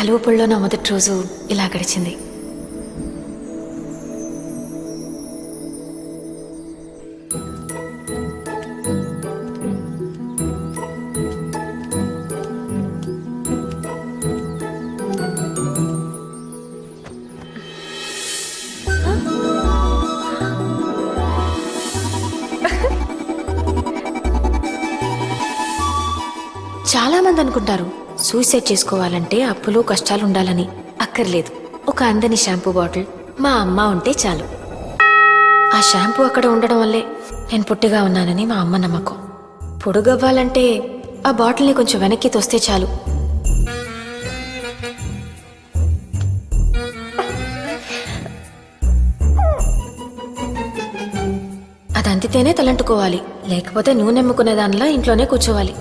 కలువపొడిలో నా మొదటి రోజు ఇలా గడిచింది. చాలా మంది అనుకుంటారు సూసైడ్ చేసుకోవాలంటే అప్పులు కష్టాలు ఉండాలని. అక్కర్లేదు. ఒక అందని షాంపూ బాటిల్ మా అమ్మ ఉంటే చాలు. ఆ షాంపూ అక్కడ ఉండడం వల్లే నేను పొట్టిగా ఉన్నానని మా అమ్మ నమ్మకం. పొడుగవ్వాలంటే ఆ బాటిల్ని కొంచెం వెనక్కి తోస్తే చాలు. అది అందితేనే తలంటుకోవాలి, లేకపోతే నువ్వు నమ్ముకునే దానిలో ఇంట్లోనే కూర్చోవాలి.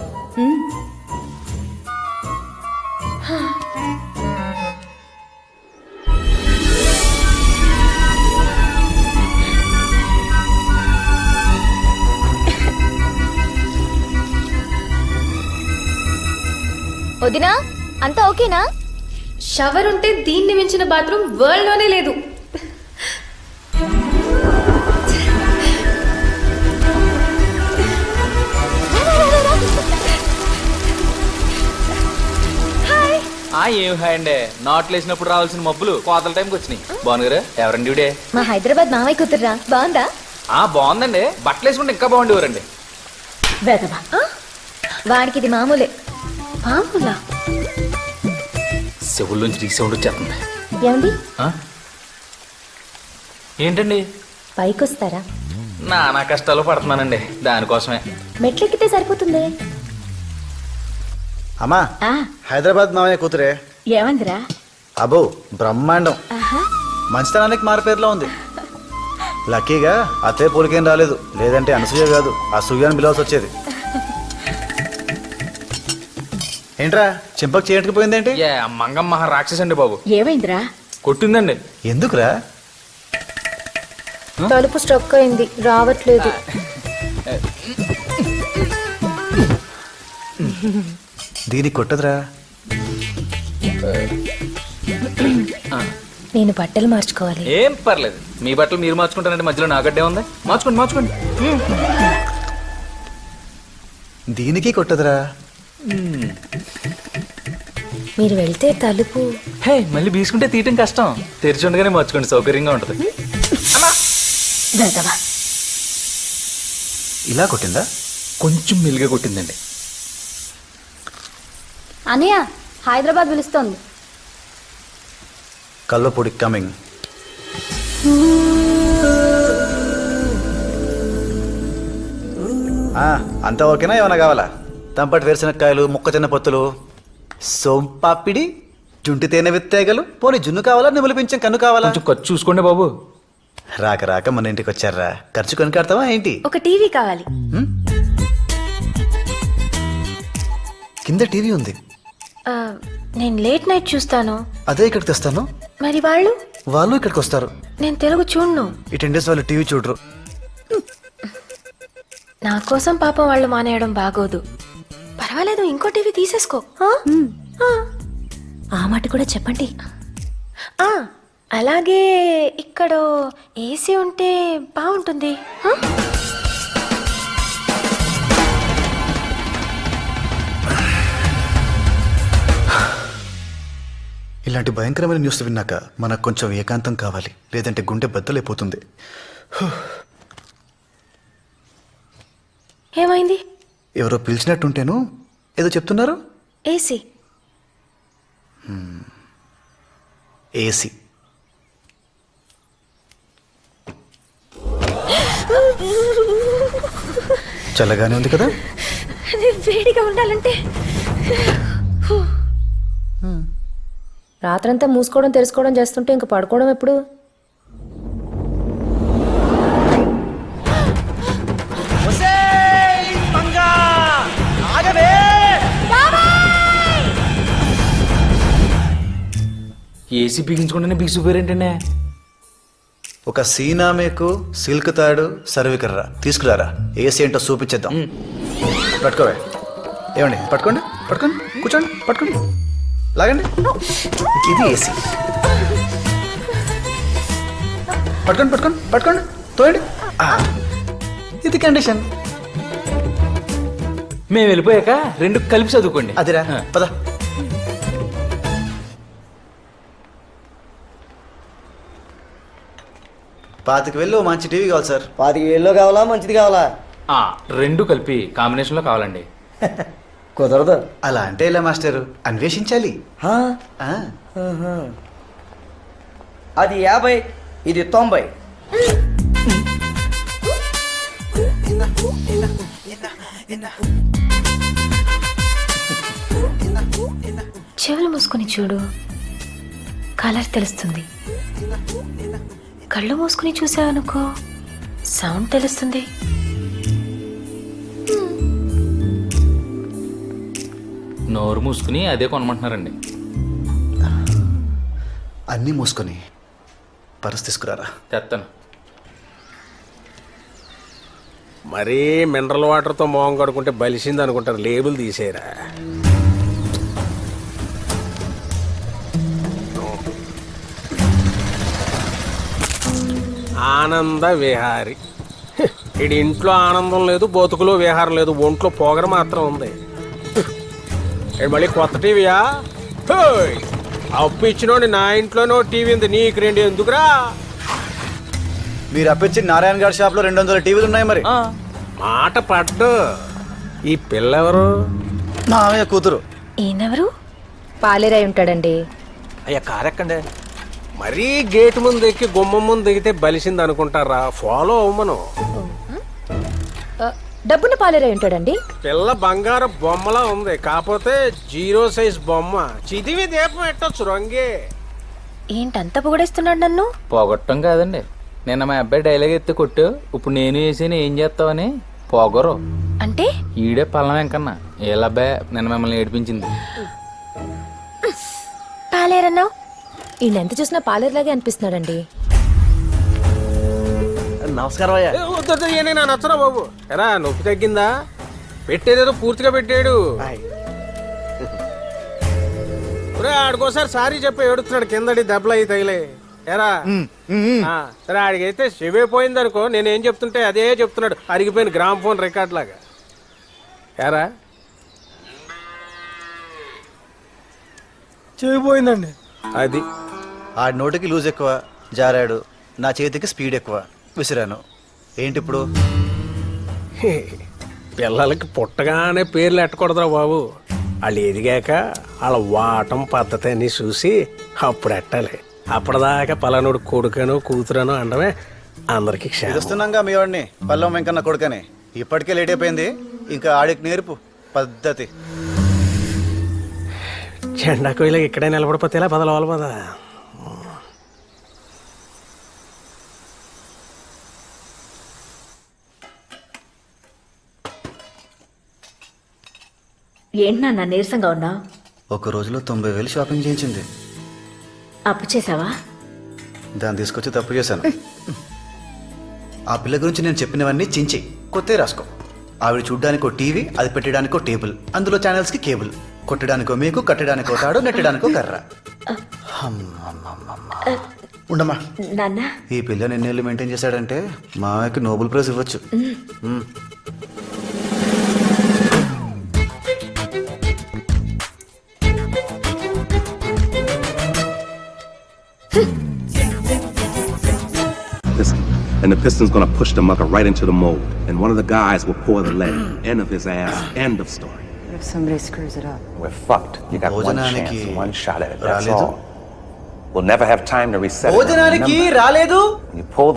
వదినా, అంతా ఓకేనా? షవర్ ఉంటే దీన్ని మించిన బాత్రూమ్ వరల్డ్ లోనే లేదు. ఏం హాయ్ అండి. నాట్లు వేసినప్పుడు రావాల్సిన మబ్బులు కోతల టైంకి వచ్చినాయి. బాగున్నారా? ఎవరండి ఇవిడే? మా హైదరాబాద్ మామయ్య కూతుర్రా. బాగుందా? బాగుందండి. బట్టలు వేసుకుంటే ఇంకా బాగుండేవారండి. వాడికి ఇది మామూలే. మామూలా? చెవుల్లోంచి రీసౌండ్ వచ్చేస్తుంది. ఏమండి? ఏంటండి? పైకి వస్తారా? నా కష్టాలు పడుతున్నానండి, దానికోసమే. మెట్లెక్కితే సరిపోతుంది. అమ్మా, హైదరాబాద్ మామయ్య కూతురే. ఏమందిరా? అబో బ్రహ్మాండం. మంచితనానికి మారుపేరులో ఉంది. లక్కీగా అతే పోలికేం రాలేదు, లేదంటే అనసూయ కాదు అసూయాన్ని పిలవాల్సి వచ్చేది. ఏంట్రా చింపకు చేయడానికి పోయిందేంటి? మంగమ్మ రాక్షసి అండి బాబు. ఏమైందిరా? కొట్టిందండి. ఎందుకురా? తలుపు స్ట్రక్ అయింది, రావట్లేదు. దీనికి కొట్టదురా. నేను బట్టలు మార్చుకోవాలి. ఏం పర్లేదు, మీ బట్టలు మీరు మార్చుకుంటారంటే మధ్యలో నాగడ్డే ఉంది. మార్చుకోండి. దీనికి కొట్టదురా. మీరు వెళ్తే తలుపు మళ్ళీ బీసుకుంటే తీయటం కష్టం. తెరిచి ఉండగానే మార్చుకోండి, సౌకర్యంగా ఉంటుంది. ఇలా కొట్టిందా? కొంచెం మెల్లిగా కొట్టిందండి. అనయ్య, హైదరాబాద్ పిలుస్తోంది. కల్వపొడి కమింగ్. అంతా ఓకేనా? ఏమైనా కావాలా? తంపటి వేరుశనక్కాయలు, మొక్కజొన్న పొత్తులు, సోంపాపిడి, జుంటి తేనె విత్తేగలు, పోనీ జున్ను కావాలా, నిములు పింఛం కన్ను కావాలా? కొంచెం ఖర్చు చూసుకోండి బాబు. రాక మన ఇంటికి వచ్చారా, ఖర్చు కొనుక్కాడతావా ఏంటి? ఒక టీవీ కావాలి. కింద టీవీ ఉంది. నేను లేట్ నైట్ చూస్తాను. అదే ఇక్కడికి తెస్తాను. మరి వాళ్ళు ఇక్కడికి వస్తారు. నేను తెలుగు చూడను. ఈ 10 days వాళ్ళు టీవీ చూడరు. నా కోసం పాపం వాళ్ళు మానేయడం బాగోదు. పర్వాలేదు, ఇంకో టీవీ తీసేసుకో. ఆ మాట కూడా చెప్పండి. అలాగే ఇక్కడ ఏసీ ఉంటే బాగుంటుంది. ఇలాంటి భయంకరమైన న్యూస్ విన్నాక మనకు కొంచెం ఏకాంతం కావాలి, లేదంటే గుండె బద్దలైపోతుంది. ఏమైంది? ఎవరో పిలిచినట్టుంటేను. ఏదో చెప్తున్నారు. ఏసీ. ఏసీ. చల్లగానే ఉంది కదా? వేడిగా ఉండాలంటే రాత్రంతా మూసుకోవడం తెలుసుకోవడం చేస్తుంటే ఇంక పడుకోవడం ఎప్పుడు? ఏసీ బిగించుకుంటేనే బిగిసిపోయారేంటండి? ఒక సీనామేకు, సిల్క్ తాడు, సర్వికర్రా తీసుకురారా. ఏసీ ఏంటో చూపించేద్దాం. పట్టుకోవే. ఏమండి? పట్టుకోండి, కూర్చోండి, పట్టుకోండి. లాగండి. ఇది ఏసీ. పట్టుకోండి పట్టుకోండి పట్టుకోండి, తోయండి. ఇది కండిషన్. మేము వెళ్ళిపోయాక రెండు కలిపి చదువుకోండి. అదిరా పద. పాతికి వెళ్ళి ఓ మంచి టీవీ కావాలి సార్. 25,000 కావాలా మంచిది కావాలా? రెండు కలిపి కాంబినేషన్లో కావాలండి. కుదరదు. అలా అంటే ఇలా మాస్టరు, అన్వేషించాలి. హా? ఆ, ఆహా. అది 50, ఇది 90. చెవులు మూసుకుని చూడు, కలర్ తెలుస్తుంది. కళ్ళు మూసుకుని చూసావనుకో, సౌండ్ తెలుస్తుంది. నోరు మూసుకుని అదే కొనమంటున్నారండి. అన్నీ మూసుకొని పర్స్ తీసుకురారా. తెస్తాను. మరీ మినరల్ వాటర్తో మొహం కడుకుంటే బలిసింది అనుకుంటారు. లేబుల్ తీసేయరా. ఆనంద విహారి. ఇది ఇంట్లో ఆనందం లేదు, బతుకులో విహారం లేదు, ఒంట్లో పొగర మాత్రం ఉంది. ఇది మళ్ళీ కొత్త టీవీయా? అప్పు ఇచ్చినోడి నా ఇంట్లోనో టీవీ ఉంది, నీకు రెండు ఎందుకురా? మీరు అప్పించి నారాయణ గారి షాప్ లో 200 టీవీలు ఉన్నాయి. మరి మాట పడ్డు. ఈ పిల్లెవరు? మామయ్య కూతురు. ఈయనెవరు? పాలేరై ఉంటాడండి. అయ్యా కారెక్కండి. మరీ గేట్ ముందు ఎక్కి గుమ్మం ముందు దిగితే బలిసింది అనుకుంటారా? ఫాలో అవ్వమను. డబ్బున్న పాలేరై ఉంటాడండి. పిల్ల బంగారు బొమ్మలా ఉంది, కాకపోతే 0 సైజ్ బొమ్మ. చిదివి దీపం ఎట్టొచ్చు రంగే. ఏంటంత పొగడేస్తున్నాడు నన్ను? పోగొట్టం కాదండి, నిన్న మా అబ్బాయి డైలాగ్ ఎత్తి కొట్టు, ఇప్పుడు నేను వేసి ఏం చేస్తావని పొగరు. అంటే ఈడే పల్లం వెంకన్నా. ఏలబ్బాయి నిన్న మిమ్మల్ని ఏడిపించింది. పాలేరన్నావు? ఈయన ఎంత చూసినా పాలేరులాగే అనిపిస్తున్నాడండి. నమస్కారం అయ్యా. నా నచ్చరా బాబు. ఎరా నొప్పి తగ్గిందా? పెట్టేదేదో పూర్తిగా పెట్టాడు. ఆడికోసారి సారీ చెప్పి ఏడుస్తున్నాడు, కిందడి దెబ్బలు అయి తగిలే. ఎరా సరే, ఆడికైతే చెవైపోయింది అనుకో, నేనేం చెప్తుంటే అదే చెప్తున్నాడు, అరిగిపోయిన గ్రామ్ ఫోన్ రికార్డ్ లాగా. ఎరా చెవిపోయిందండి. అది ఆడి నోటికి లూజ్ ఎక్కువ, జారాడు. నా చేతికి స్పీడ్ ఎక్కువ, విసిరాను. ఏంటి ఇప్పుడు? పిల్లలకి పుట్టగానే పేర్లు ఎట్టకూడదురా బాబు. వాళ్ళు ఎదిగాక వాళ్ళ వాటం పద్ధతి అని చూసి అప్పుడు ఎట్టాలి. అప్పటిదాకా పలానోడు కొడుకనో కూతురనో అనడమే అందరికి క్షేమం. తెలుస్తున్నాగా మీ వాడిని, పల్లం వెంకన్న కొడుకని. ఇప్పటికే లేట్ అయిపోయింది, ఇంకా ఆడికి నేర్పు పద్ధతి. జెండా కోయిలకి ఇక్కడే నిలబడిపోతే ఇలా పదలవాలి పదా. ఏంటి నాన్న నీరసంగా ఉన్నా? ఒక రోజులో 90,000 షాపింగ్ చేయించింది. అప్పు చేసావా? దాన్ని తీసుకొచ్చి తప్పు చేశాను. ఆ పిల్ల గురించి నేను చెప్పినవన్నీ చించి కొత్త రాసుకో. ఆవిడ చూడ్డానికి ఒక టీవీ, అది పెట్టడానికి ఒక టేబుల్, అందులో ఛానల్స్ కి కేబుల్, కొట్టడానికో మేకు, కట్టడానికో తాడు, నెట్టడానికో కర్ర. ఉండమ్మా. నాన్న ఈ పిల్లని ఎన్నేళ్ళు మెయింటైన్ చేశాడంటే మామయ్యకి నోబెల్ ప్రైజ్ ఇవ్వచ్చు. And the piston's gonna push the mucker right into the mold. And one of the guys will pour the lead. End of his ass. End of story. What if somebody screws it up? We're fucked. You got one భోజనానికి chance, one shot at it. That's రాలేదు. all. We'll never have time to reset it. భోజనానికి రాలేదు. You pull.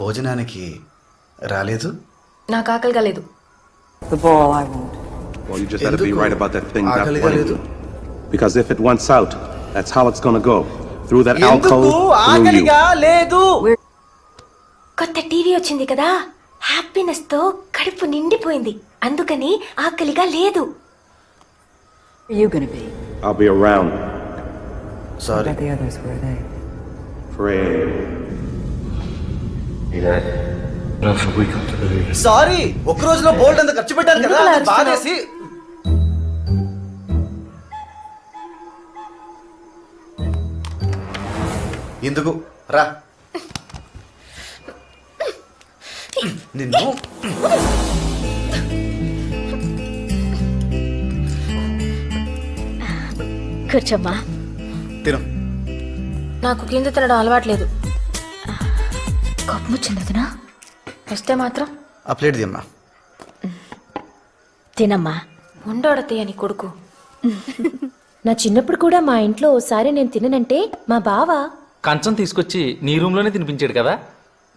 భోజనానికి రాలేదు. నాకు ఆకలి కాలేదు. The ball I won't. Well, you just had to be right about that thing. ఆకలిగా లేదు. Because if it wants out, that's how it's gonna go. Through that ఎందుకు alcove, through you. ఆకలిగా లేదు? కొత్త టీవీ వచ్చింది కదా, హ్యాపీనెస్ తో కడుపు నిండిపోయింది, అందుకని ఆకలిగా లేదు. Where are you gonna be? I'll be around. What sorry. about the others? Where are they? Fred. Sorry, ఒక్క రోజులో బోల్డ్ అంత ఖర్చు పెట్టాను కదా, బాధేసి. ఎందుకు రా నిన్ను కూర్చోమ్మా. తిను. నాకు కింద తినడం అలవాట్లేదు. కోపం వచ్చింది వదినా? వస్తే మాత్రం ఆ ప్లేట్ దిమ్మా. తినమ్మా. ఉండోడతయ్య నీ కొడుకు. నా చిన్నప్పుడు కూడా మా ఇంట్లో ఓసారి నేను తిననంటే మా బావ కంచం తీసుకొచ్చి నీ రూమ్ లోనే తినిపించాడు కదా.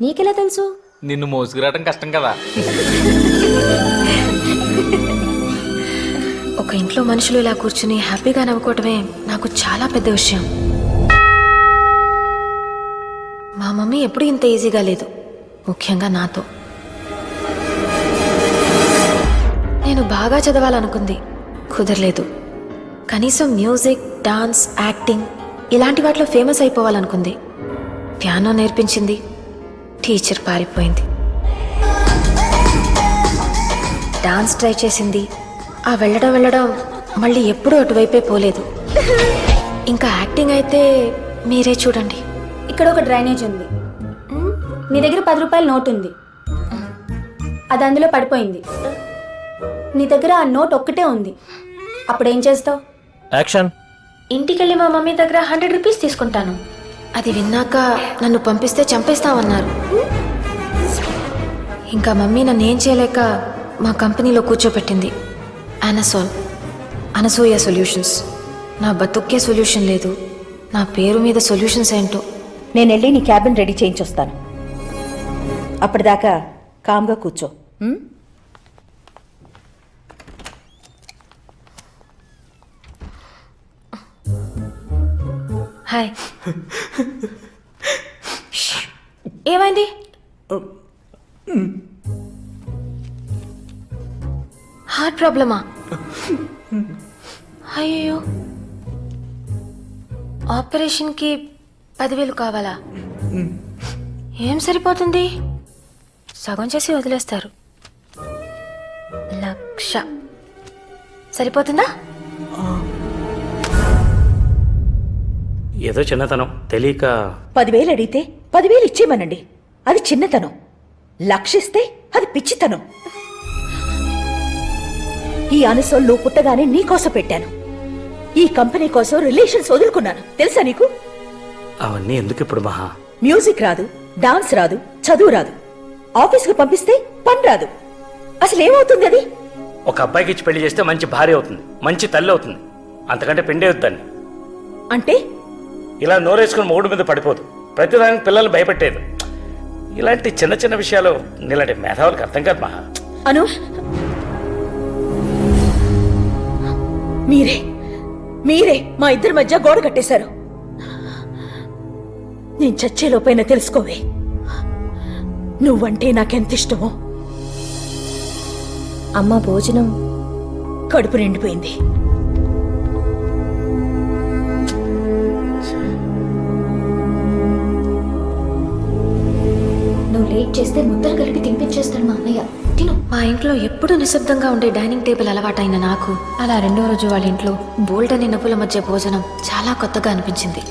నీకెలా తెలుసు? నిన్ను మోసుకురావడం కష్టం కదా. ఒక ఇంట్లో మనుషులు ఇలా కూర్చుని హ్యాపీగా నవ్వుకోవటమే నాకు చాలా పెద్ద విషయం. మా మమ్మీ ఎప్పుడూ ఇంత ఈజీగా లేదు, ముఖ్యంగా నాతో. నేను బాగా చదవాలనుకుంది, కుదరలేదు. కనీసం మ్యూజిక్, డాన్స్, యాక్టింగ్ ఇలాంటి వాటిలో ఫేమస్ అయిపోవాలనుకుంది. పియానో నేర్పించింది, టీచర్ పారిపోయింది. డాన్స్ ట్రై చేసింది, ఆ వెళ్ళడం మళ్ళీ ఎప్పుడూ అటువైపే పోలేదు. ఇంకా యాక్టింగ్ అయితే మీరే చూడండి. ఇక్కడ ఒక డ్రైనేజ్ ఉంది, నీ దగ్గర 10 రూపాయల నోట్ ఉంది, అది అందులో పడిపోయింది. నీ దగ్గర ఆ నోట్ ఒక్కటే ఉంది, అప్పుడేం చేస్తావు? యాక్షన్. ఇంటికెళ్ళి మా మమ్మీ దగ్గర 100 రూపీస్ తీసుకుంటాను. అది విన్నాక నన్ను పంపిస్తే చంపేస్తామన్నారు. ఇంకా మమ్మీ నన్ను ఏం చేయలేక మా కంపెనీలో కూర్చోపెట్టింది. అనసూయ సొల్యూషన్స్. నా బతుక్కే సొల్యూషన్ లేదు, నా పేరు మీద సొల్యూషన్స్ ఏంటో. నేను వెళ్ళి నీ క్యాబిన్ రెడీ చేయించొస్తాను. అప్పటిదాకా కామ్గా కూర్చో. హాయ్. ఏమైంది? హార్ట్ ప్రాబ్లమా? అయ్యో, ఆపరేషన్కి 10,000 కావాలా? ఏం సరిపోతుంది? సగం చేసి వదిలేస్తారు. 1,00,000 సరిపోతుందా? ఏదో చిన్నతనం తెలియక 10,000 అడిగితే 10,000 ఇచ్చేయమనండి, అది చిన్నతనం. లక్షిస్తే అది పిచ్చితనం. ఈ అనసోల్ నువ్వు పుట్టగానే నీకోసం పెట్టాను. ఈ కంపెనీ కోసం రిలేషన్స్ వదులుకున్నాను, తెలుసా నీకు? అవన్నీ ఎందుకు ఇప్పుడు మహా? మ్యూజిక్ రాదు, డాన్స్ రాదు, చదువు రాదు, ఆఫీస్కి పంపిస్తే పని రాదు. అసలు ఏమవుతుంది అది? ఒక అబ్బాయికి ఇచ్చి పెళ్లి చేస్తే మంచి భార్య అవుతుంది, మంచి తల్లి అవుతుంది. అంతకంటే పెండే వద్దండి. అంటే ఇలా నోరేసుకుని మొగుడు మీద పడిపోదు, ప్రతిదానికి పిల్లల్ని భయపెట్టేది. ఇలాంటి చిన్న చిన్న విషయాలు ఇలాంటి మేధావులకు అర్థం కాదు మహా. అను, మీరే మా ఇద్దరి మధ్య గోడ కట్టేశారు. నేను చచ్చేలోపైనా తెలుసుకోవే, నువ్వంటే నాకెంత ఇష్టమో. అమ్మ భోజనం కడుపు నిండిపోయింది. నువ్వు లేట్ చేస్తే ముద్దలు కలిపి తినిపించేస్తాడు మా అన్నయ్య. తిను. మా ఇంట్లో ఎప్పుడూ నిశ్శబ్దంగా ఉండే డైనింగ్ టేబుల్ అలవాటైన నాకు అలా 2వ రోజు వాళ్ళ ఇంట్లో బోల్డ్ అనే నవ్వుల మధ్య భోజనం చాలా కొత్తగా అనిపించింది.